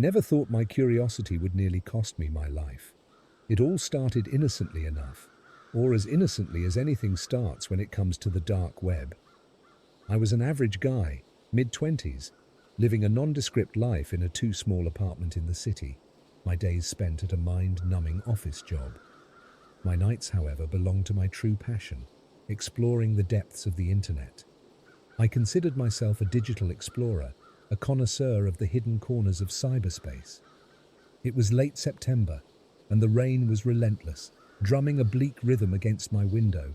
never thought my curiosity would nearly cost me my life. It all started innocently enough, or as innocently as anything starts when it comes to the dark web. I was an average guy, mid-20s, living a nondescript life in a too small apartment in the city, my days spent at a mind-numbing office job. My nights, however, belonged to my true passion, exploring the depths of the internet. I considered myself a digital explorer, a connoisseur of the hidden corners of cyberspace. It was late September, and the rain was relentless, drumming a bleak rhythm against my window,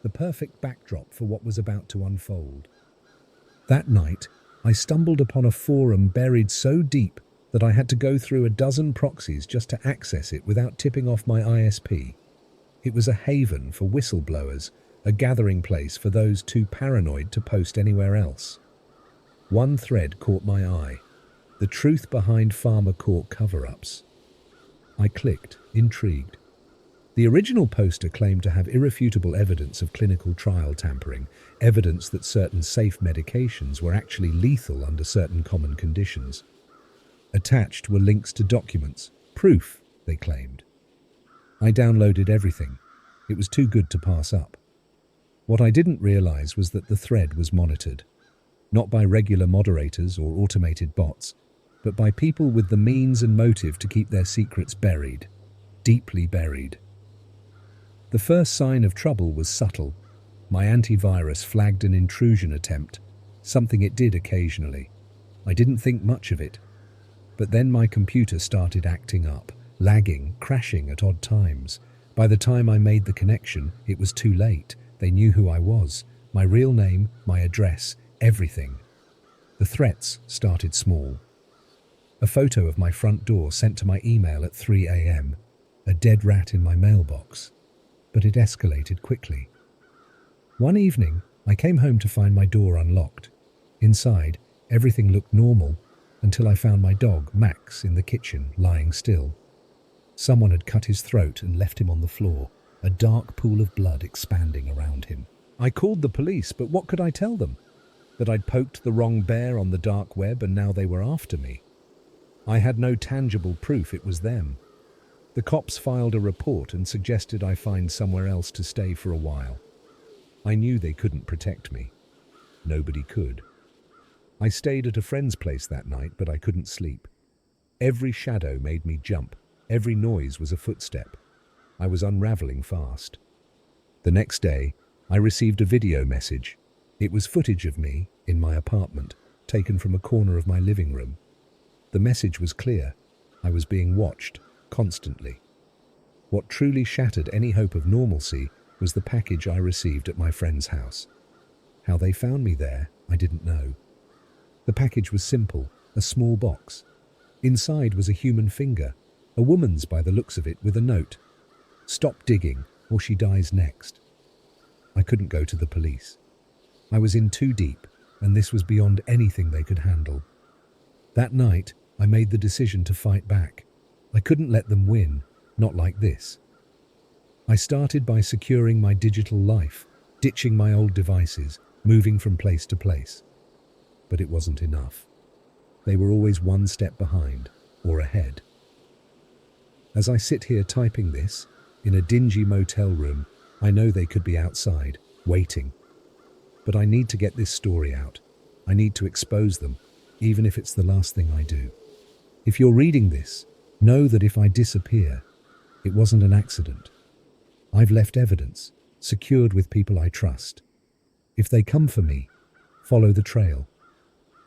the perfect backdrop for what was about to unfold. That night, I stumbled upon a forum buried so deep that I had to go through a dozen proxies just to access it without tipping off my ISP. It was a haven for whistleblowers, a gathering place for those too paranoid to post anywhere else. One thread caught my eye: the truth behind pharma court cover-ups. I clicked, intrigued. The original poster claimed to have irrefutable evidence of clinical trial tampering, evidence that certain safe medications were actually lethal under certain common conditions. Attached were links to documents, proof, they claimed. I downloaded everything. It was too good to pass up. What I didn't realize was that the thread was monitored, not by regular moderators or automated bots, but by people with the means and motive to keep their secrets buried, deeply buried. The first sign of trouble was subtle. My antivirus flagged an intrusion attempt, something it did occasionally. I didn't think much of it. But then my computer started acting up, lagging, crashing at odd times. By the time I made the connection, it was too late. They knew who I was, my real name, my address, everything. The threats started small. A photo of my front door sent to my email at 3 a.m., a dead rat in my mailbox. But it escalated quickly. One evening, I came home to find my door unlocked. Inside, everything looked normal until I found my dog, Max, in the kitchen, lying still. Someone had cut his throat and left him on the floor, a dark pool of blood expanding around him. I called the police, but what could I tell them? That I'd poked the wrong bear on the dark web and now they were after me. I had no tangible proof it was them. The cops filed a report and suggested I find somewhere else to stay for a while. I knew they couldn't protect me. Nobody could. I stayed at a friend's place that night, but I couldn't sleep. Every shadow made me jump. Every noise was a footstep. I was unraveling fast. The next day, I received a video message. It was footage of me, in my apartment, taken from a corner of my living room. The message was clear. I was being watched, constantly. What truly shattered any hope of normalcy was the package I received at my friend's house. How they found me there, I didn't know. The package was simple, a small box. Inside was a human finger, a woman's by the looks of it, with a note: "Stop digging, or she dies next." I couldn't go to the police. I was in too deep, and this was beyond anything they could handle. That night, I made the decision to fight back. I couldn't let them win, not like this. I started by securing my digital life, ditching my old devices, moving from place to place. But it wasn't enough. They were always one step behind, or ahead. As I sit here typing this, in a dingy motel room, I know they could be outside, waiting. But I need to get this story out. I need to expose them, even if it's the last thing I do. If you're reading this, know that if I disappear, it wasn't an accident. I've left evidence, secured with people I trust. If they come for me, follow the trail.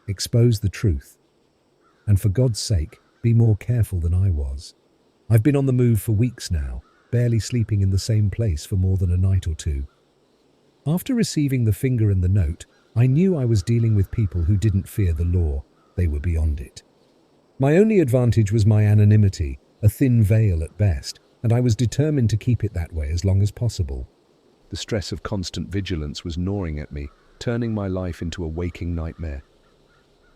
Expose the truth. And for God's sake, be more careful than I was. I've been on the move for weeks now, barely sleeping in the same place for more than a night or two. After receiving the finger and the note, I knew I was dealing with people who didn't fear the law. They were beyond it. My only advantage was my anonymity, a thin veil at best, and I was determined to keep it that way as long as possible. The stress of constant vigilance was gnawing at me, turning my life into a waking nightmare.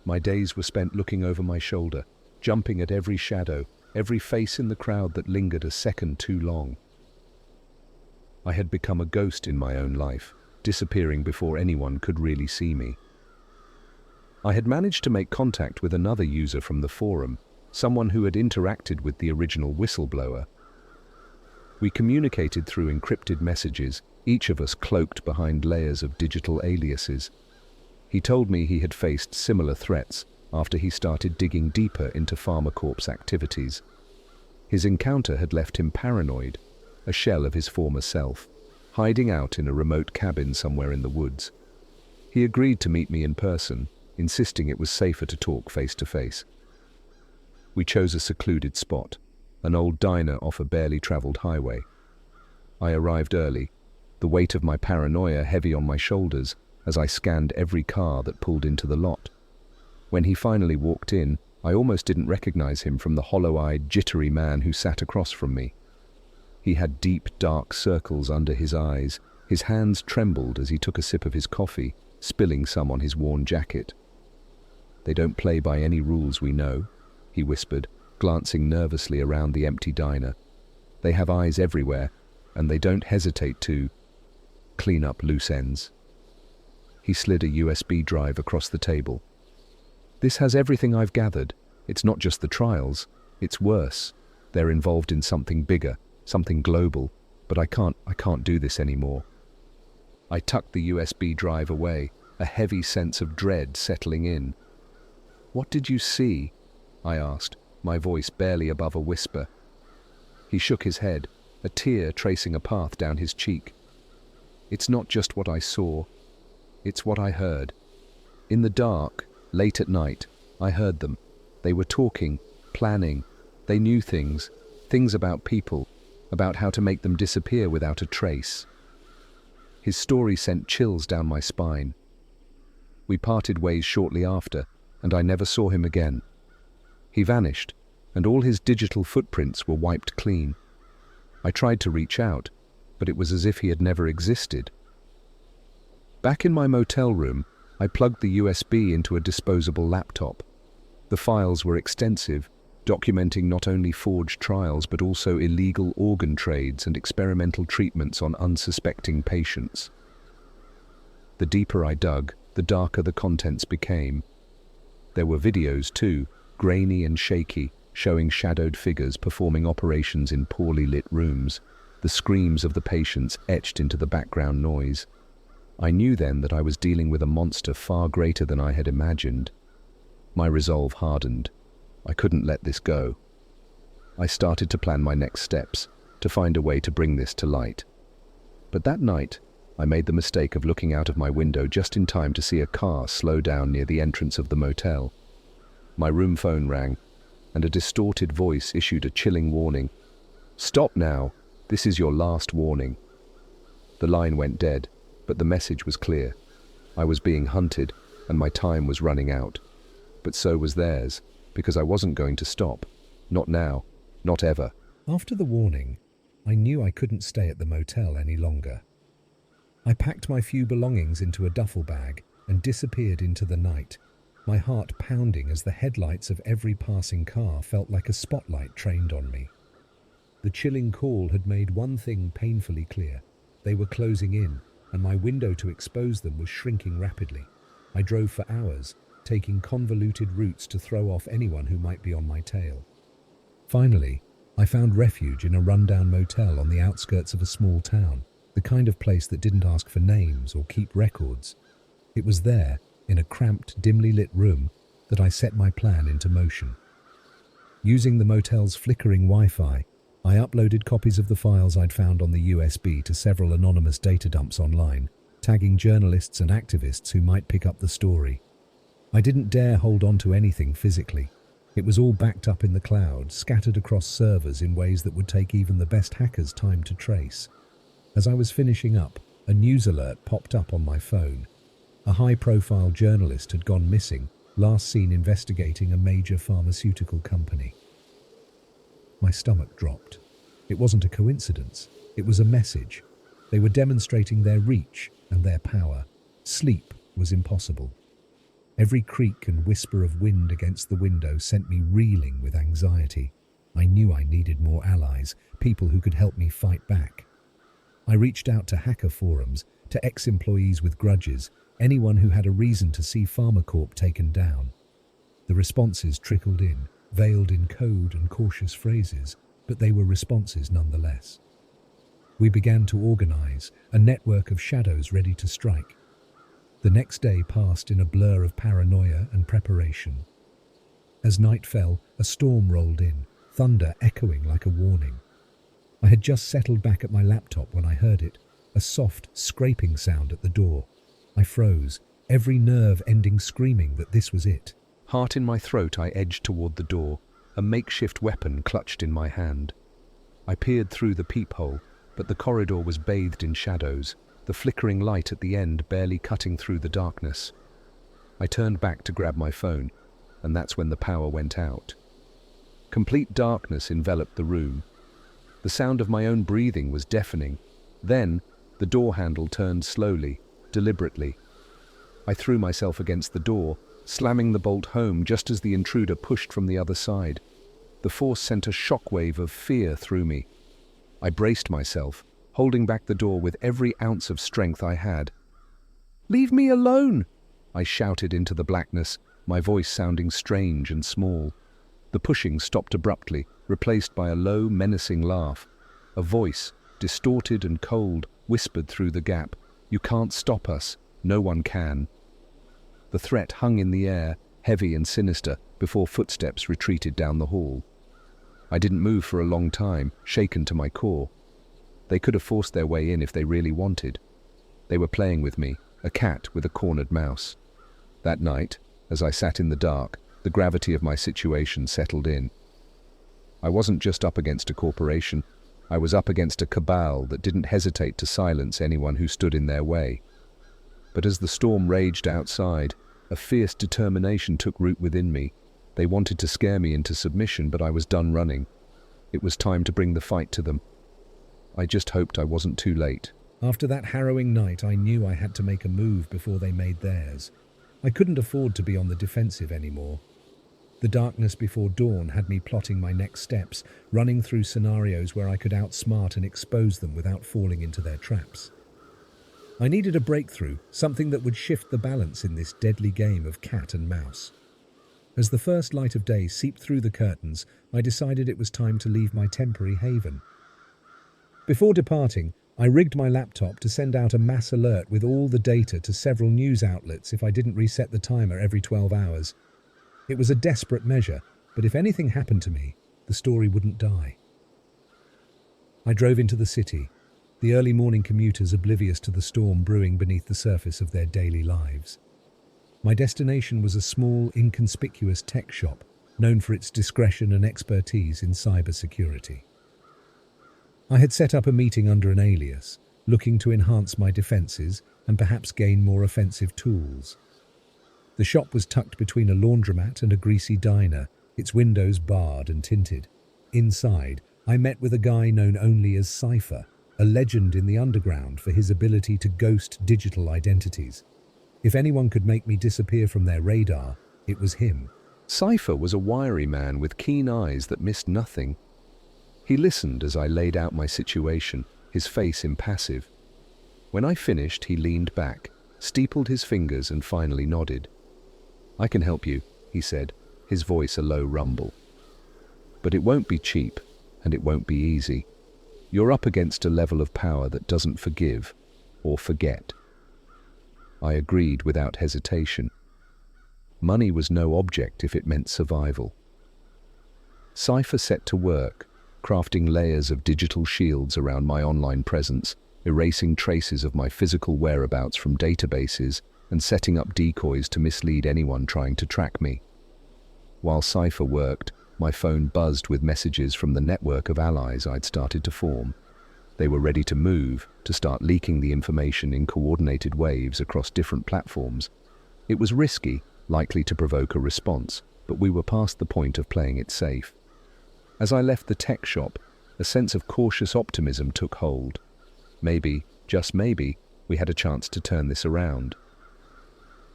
My days were spent looking over my shoulder, jumping at every shadow, every face in the crowd that lingered a second too long. I had become a ghost in my own life, disappearing before anyone could really see me. I had managed to make contact with another user from the forum, someone who had interacted with the original whistleblower. We communicated through encrypted messages, each of us cloaked behind layers of digital aliases. He told me he had faced similar threats after he started digging deeper into PharmaCorp's activities. His encounter had left him paranoid, a shell of his former self, hiding out in a remote cabin somewhere in the woods. He agreed to meet me in person, insisting it was safer to talk face to face. We chose a secluded spot, an old diner off a barely traveled highway. I arrived early, the weight of my paranoia heavy on my shoulders as I scanned every car that pulled into the lot. When he finally walked in, I almost didn't recognize him from the hollow-eyed, jittery man who sat across from me. He had deep, dark circles under his eyes. His hands trembled as he took a sip of his coffee, spilling some on his worn jacket. "They don't play by any rules we know," he whispered, glancing nervously around the empty diner. "They have eyes everywhere, and they don't hesitate to clean up loose ends." He slid a USB drive across the table. "This has everything I've gathered. It's not just the trials. It's worse. They're involved in something bigger, something global, but I can't do this anymore." I tucked the USB drive away, a heavy sense of dread settling in. "What did you see?" I asked, my voice barely above a whisper. He shook his head, a tear tracing a path down his cheek. "It's not just what I saw. It's what I heard. In the dark, late at night, I heard them. They were talking, planning. They knew things about people, about how to make them disappear without a trace." His story sent chills down my spine. We parted ways shortly after, and I never saw him again. He vanished, and all his digital footprints were wiped clean. I tried to reach out, but it was as if he had never existed. Back in my motel room, I plugged the USB into a disposable laptop. The files were extensive, documenting not only forged trials but also illegal organ trades and experimental treatments on unsuspecting patients. The deeper I dug, the darker the contents became. There were videos too, grainy and shaky, showing shadowed figures performing operations in poorly lit rooms, the screams of the patients etched into the background noise. I knew then that I was dealing with a monster far greater than I had imagined. My resolve hardened. I couldn't let this go. I started to plan my next steps, to find a way to bring this to light. But that night, I made the mistake of looking out of my window just in time to see a car slow down near the entrance of the motel. My room phone rang, and a distorted voice issued a chilling warning. "Stop now! This is your last warning." The line went dead, but the message was clear. I was being hunted, and my time was running out. But so was theirs, because I wasn't going to stop. Not now. Not ever. After the warning, I knew I couldn't stay at the motel any longer. I packed my few belongings into a duffel bag and disappeared into the night, my heart pounding as the headlights of every passing car felt like a spotlight trained on me. The chilling call had made one thing painfully clear. They were closing in, and my window to expose them was shrinking rapidly. I drove for hours, taking convoluted routes to throw off anyone who might be on my tail. Finally, I found refuge in a rundown motel on the outskirts of a small town, the kind of place that didn't ask for names or keep records. It was there, in a cramped, dimly lit room, that I set my plan into motion. Using the motel's flickering Wi-Fi, I uploaded copies of the files I'd found on the USB to several anonymous data dumps online, tagging journalists and activists who might pick up the story. I didn't dare hold on to anything physically. It was all backed up in the cloud, scattered across servers in ways that would take even the best hackers time to trace. As I was finishing up, a news alert popped up on my phone. A high-profile journalist had gone missing, last seen investigating a major pharmaceutical company. My stomach dropped. It wasn't a coincidence. It was a message. They were demonstrating their reach and their power. Sleep was impossible. Every creak and whisper of wind against the window sent me reeling with anxiety. I knew I needed more allies, people who could help me fight back. I reached out to hacker forums, to ex-employees with grudges, anyone who had a reason to see PharmaCorp taken down. The responses trickled in, veiled in code and cautious phrases, but they were responses nonetheless. We began to organize, a network of shadows ready to strike. The next day passed in a blur of paranoia and preparation. As night fell, a storm rolled in, thunder echoing like a warning. I had just settled back at my laptop when I heard it, a soft, scraping sound at the door. I froze, every nerve ending screaming that this was it. Heart in my throat, I edged toward the door, a makeshift weapon clutched in my hand. I peered through the peephole, but the corridor was bathed in shadows, the flickering light at the end barely cutting through the darkness. I turned back to grab my phone, and that's when the power went out. Complete darkness enveloped the room. The sound of my own breathing was deafening. Then, the door handle turned slowly, deliberately. I threw myself against the door, slamming the bolt home just as the intruder pushed from the other side. The force sent a shockwave of fear through me. I braced myself, holding back the door with every ounce of strength I had. "Leave me alone!" I shouted into the blackness, my voice sounding strange and small. The pushing stopped abruptly, replaced by a low, menacing laugh. A voice, distorted and cold, whispered through the gap, "You can't stop us. No one can." The threat hung in the air, heavy and sinister, before footsteps retreated down the hall. I didn't move for a long time, shaken to my core. They could have forced their way in if they really wanted. They were playing with me, a cat with a cornered mouse. That night, as I sat in the dark, the gravity of my situation settled in. I wasn't just up against a corporation, I was up against a cabal that didn't hesitate to silence anyone who stood in their way. But as the storm raged outside, a fierce determination took root within me. They wanted to scare me into submission, but I was done running. It was time to bring the fight to them. I just hoped I wasn't too late. After that harrowing night, I knew I had to make a move before they made theirs. I couldn't afford to be on the defensive anymore. The darkness before dawn had me plotting my next steps, running through scenarios where I could outsmart and expose them without falling into their traps. I needed a breakthrough, something that would shift the balance in this deadly game of cat and mouse. As the first light of day seeped through the curtains, I decided it was time to leave my temporary haven. Before departing, I rigged my laptop to send out a mass alert with all the data to several news outlets if I didn't reset the timer every 12 hours. It was a desperate measure, but if anything happened to me, the story wouldn't die. I drove into the city, the early morning commuters oblivious to the storm brewing beneath the surface of their daily lives. My destination was a small, inconspicuous tech shop, known for its discretion and expertise in cybersecurity. I had set up a meeting under an alias, looking to enhance my defenses and perhaps gain more offensive tools. The shop was tucked between a laundromat and a greasy diner, its windows barred and tinted. Inside, I met with a guy known only as Cypher, a legend in the underground for his ability to ghost digital identities. If anyone could make me disappear from their radar, it was him. Cypher was a wiry man with keen eyes that missed nothing. He listened as I laid out my situation, his face impassive. When I finished, he leaned back, steepled his fingers and finally nodded. "I can help you," he said, his voice a low rumble. "But it won't be cheap, and it won't be easy. You're up against a level of power that doesn't forgive or forget." I agreed without hesitation. Money was no object if it meant survival. Cypher set to work, crafting layers of digital shields around my online presence, erasing traces of my physical whereabouts from databases and setting up decoys to mislead anyone trying to track me. While Cypher worked, my phone buzzed with messages from the network of allies I'd started to form. They were ready to move, to start leaking the information in coordinated waves across different platforms. It was risky, likely to provoke a response, but we were past the point of playing it safe. As I left the tech shop, a sense of cautious optimism took hold. Maybe, just maybe, we had a chance to turn this around.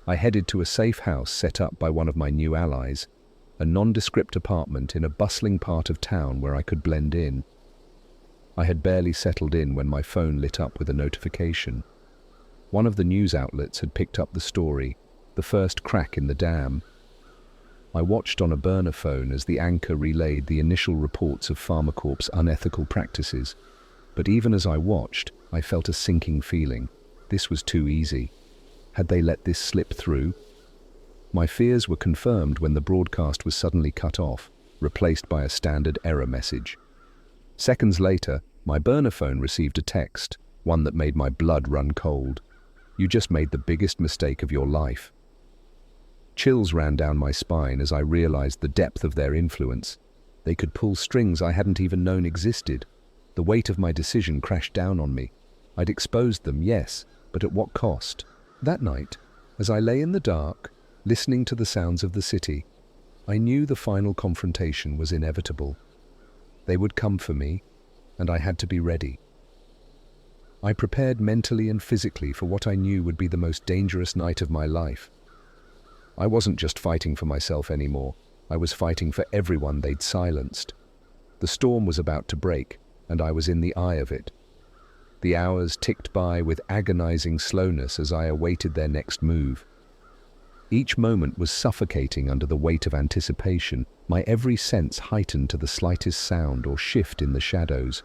I headed to a safe house set up by one of my new allies, a nondescript apartment in a bustling part of town where I could blend in. I had barely settled in when my phone lit up with a notification. One of the news outlets had picked up the story, the first crack in the dam. I watched on a burner phone as the anchor relayed the initial reports of PharmaCorp's unethical practices. But even as I watched, I felt a sinking feeling. This was too easy. Had they let this slip through? My fears were confirmed when the broadcast was suddenly cut off, replaced by a standard error message. Seconds later, my burner phone received a text, one that made my blood run cold. "You just made the biggest mistake of your life." Chills ran down my spine as I realized the depth of their influence. They could pull strings I hadn't even known existed. The weight of my decision crashed down on me. I'd exposed them, yes, but at what cost? That night, as I lay in the dark, listening to the sounds of the city, I knew the final confrontation was inevitable. They would come for me, and I had to be ready. I prepared mentally and physically for what I knew would be the most dangerous night of my life. I wasn't just fighting for myself anymore. I was fighting for everyone they'd silenced. The storm was about to break, and I was in the eye of it. The hours ticked by with agonizing slowness as I awaited their next move. Each moment was suffocating under the weight of anticipation, my every sense heightened to the slightest sound or shift in the shadows.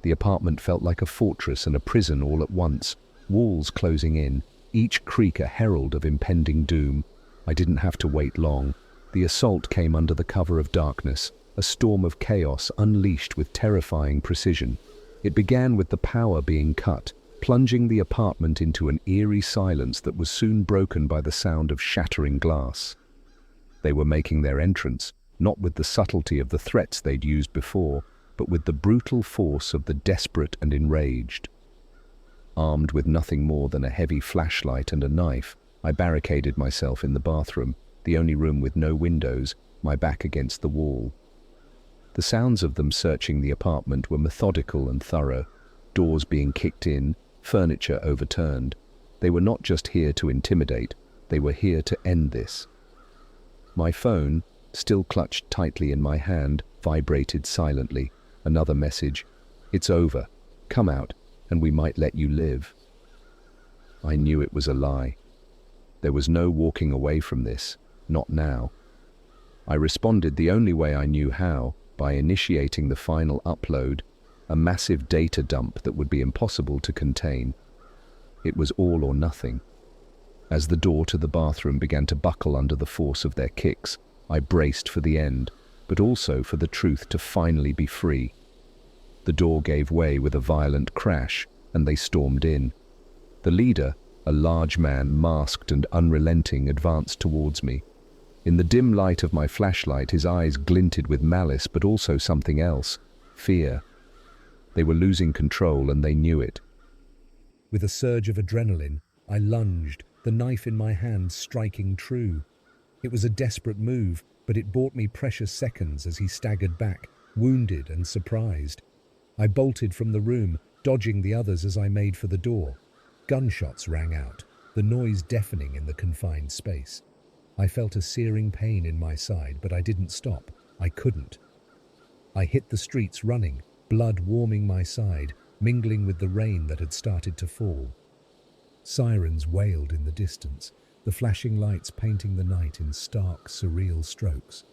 The apartment felt like a fortress and a prison all at once, walls closing in, each creak a herald of impending doom. I didn't have to wait long. The assault came under the cover of darkness, a storm of chaos unleashed with terrifying precision. It began with the power being cut, plunging the apartment into an eerie silence that was soon broken by the sound of shattering glass. They were making their entrance, not with the subtlety of the threats they'd used before, but with the brutal force of the desperate and enraged. Armed with nothing more than a heavy flashlight and a knife, I barricaded myself in the bathroom, the only room with no windows, my back against the wall. The sounds of them searching the apartment were methodical and thorough, doors being kicked in, furniture overturned. They were not just here to intimidate, they were here to end this. My phone, still clutched tightly in my hand, vibrated silently. Another message: "It's over. Come out, and we might let you live." I knew it was a lie. There was no walking away from this, not now. I responded the only way I knew how, by initiating the final upload, a massive data dump that would be impossible to contain. It was all or nothing. As the door to the bathroom began to buckle under the force of their kicks, I braced for the end, but also for the truth to finally be free. The door gave way with a violent crash, and they stormed in. The leader, a large man masked and unrelenting, advanced towards me. In the dim light of my flashlight, his eyes glinted with malice, but also something else: fear. They were losing control, and they knew it. With a surge of adrenaline, I lunged, the knife in my hand striking true. It was a desperate move, but it bought me precious seconds as he staggered back, wounded and surprised. I bolted from the room, dodging the others as I made for the door. Gunshots rang out, the noise deafening in the confined space. I felt a searing pain in my side, but I didn't stop. I couldn't. I hit the streets running, blood warming my side, mingling with the rain that had started to fall. Sirens wailed in the distance, the flashing lights painting the night in stark, surreal strokes.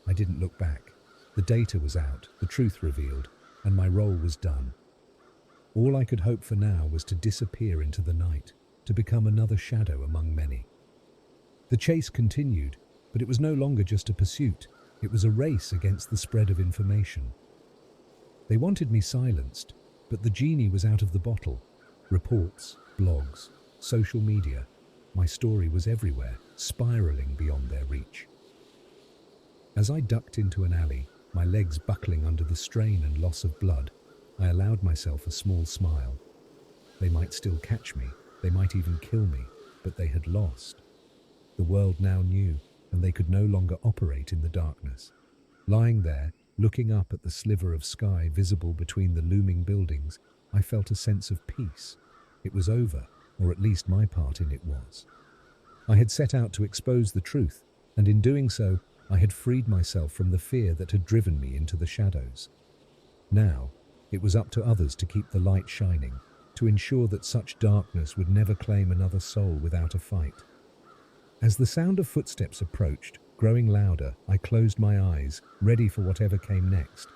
I didn't look back. The data was out, the truth revealed, and my role was done. All I could hope for now was to disappear into the night, to become another shadow among many. The chase continued, but it was no longer just a pursuit. It was a race against the spread of information. They wanted me silenced, but the genie was out of the bottle. Reports, blogs, social media. My story was everywhere, spiraling beyond their reach. As I ducked into an alley, my legs buckling under the strain and loss of blood, I allowed myself a small smile. They might still catch me, they might even kill me, but they had lost. The world now knew, and they could no longer operate in the darkness. Lying there, looking up at the sliver of sky visible between the looming buildings, I felt a sense of peace. It was over, or at least my part in it was. I had set out to expose the truth, and in doing so, I had freed myself from the fear that had driven me into the shadows. Now, it was up to others to keep the light shining, to ensure that such darkness would never claim another soul without a fight. As the sound of footsteps approached, Growing louder, I closed my eyes, ready for whatever came next.